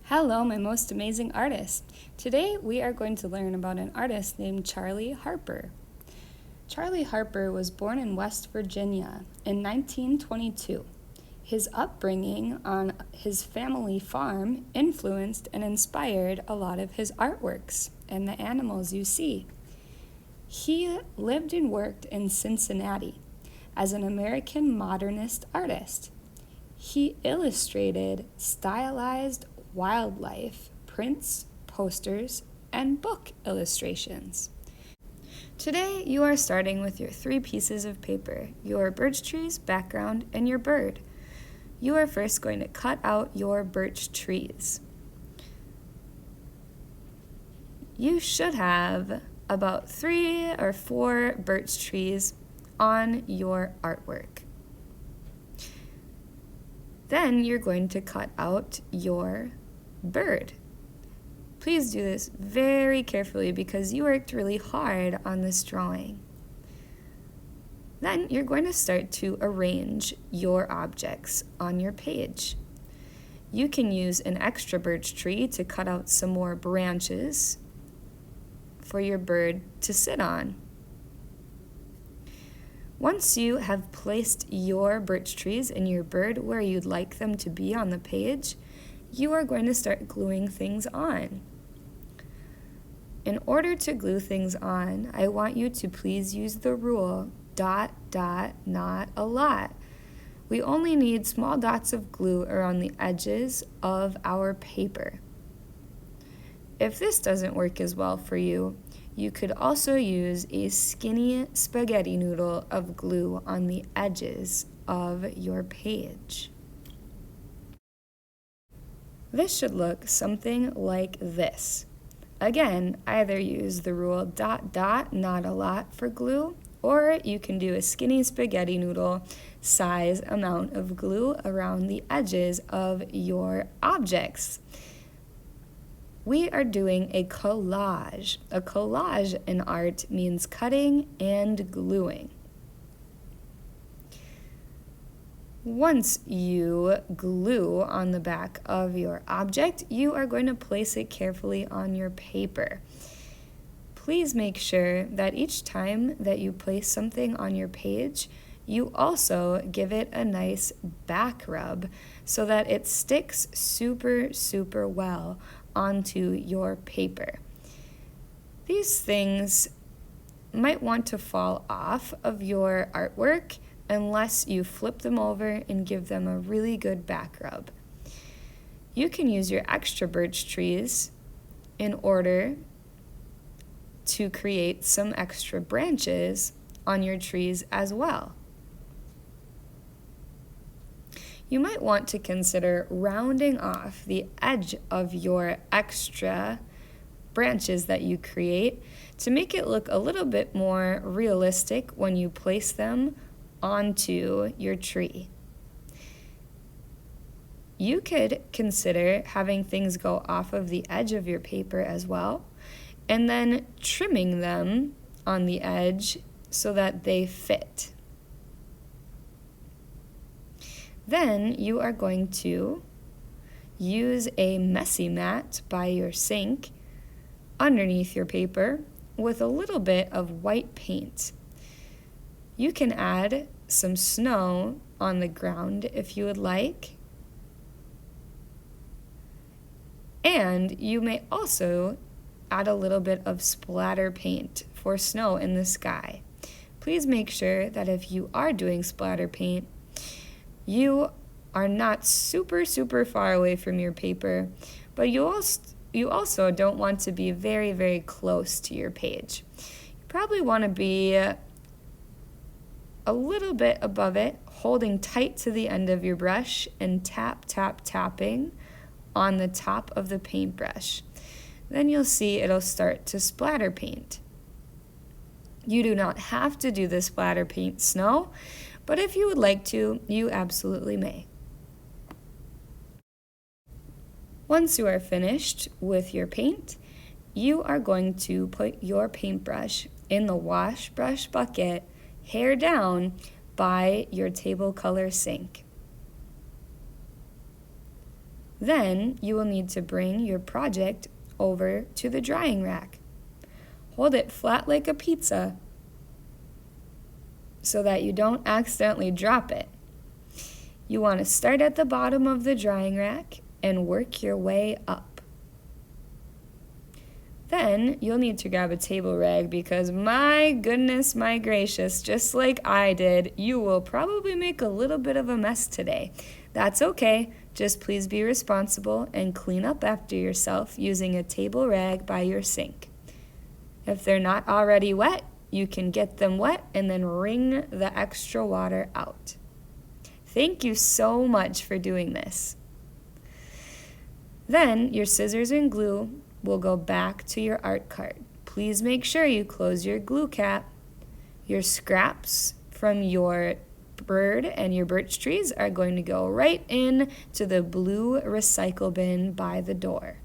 Hello, my most amazing artist. Today we are going to learn about an artist named Charlie Harper. Charlie Harper was born in West Virginia in 1922. His upbringing on his family farm influenced and inspired a lot of his artworks and the animals you see. He lived and worked in Cincinnati as an American modernist artist. He illustrated stylized wildlife, prints, posters, and book illustrations. Today, you are starting with your 3 pieces of paper, your birch trees, background, and your bird. You are first going to cut out your birch trees. You should have about 3 or 4 birch trees on your artwork. Then you're going to cut out your bird. Please do this very carefully because you worked really hard on this drawing. Then you're going to start to arrange your objects on your page. You can use an extra birch tree to cut out some more branches for your bird to sit on. Once you have placed your birch trees and your bird where you'd like them to be on the page, you are going to start gluing things on. In order to glue things on, I want you to please use the rule ... not a lot. We only need small dots of glue around the edges of our paper. If this doesn't work as well for you, you could also use a skinny spaghetti noodle of glue on the edges of your page. This should look something like this. Again, either use the rule ... not a lot for glue, or you can do a skinny spaghetti noodle size amount of glue around the edges of your objects. We are doing a collage. A collage in art means cutting and gluing. Once you glue on the back of your object, you are going to place it carefully on your paper. Please make sure that each time that you place something on your page, you also give it a nice back rub so that it sticks super well onto your paper. These things might want to fall off of your artwork unless you flip them over and give them a really good back rub. You can use your extra birch trees in order to create some extra branches on your trees as well. You might want to consider rounding off the edge of your extra branches that you create to make it look a little bit more realistic when you place them onto your tree. You could consider having things go off of the edge of your paper as well, and then trimming them on the edge so that they fit. Then you are going to use a messy mat by your sink underneath your paper with a little bit of white paint. You can add some snow on the ground if you would like. And you may also add a little bit of splatter paint for snow in the sky. Please make sure that if you are doing splatter paint, you are not super far away from your paper, but you also don't want to be very close to your page. You probably want to be a little bit above it, holding tight to the end of your brush and tapping on the top of the paintbrush. Then you'll see it'll start to splatter paint. You do not have to do the splatter paint snow, but if you would like to, you absolutely may. Once you are finished with your paint, you are going to put your paintbrush in the wash brush bucket, hair down, by your table color sink. Then you will need to bring your project over to the drying rack. Hold it flat like a pizza so that you don't accidentally drop it. You want to start at the bottom of the drying rack and work your way up. Then you'll need to grab a table rag because my goodness, my gracious, just like I did, you will probably make a little bit of a mess today. That's okay. Just please be responsible and clean up after yourself using a table rag by your sink. If they're not already wet, you can get them wet and then wring the extra water out. Thank you so much for doing this. Then your scissors and glue will go back to your art card. Please make sure you close your glue cap. Your scraps from your bird and your birch trees are going to go right in to the blue recycle bin by the door.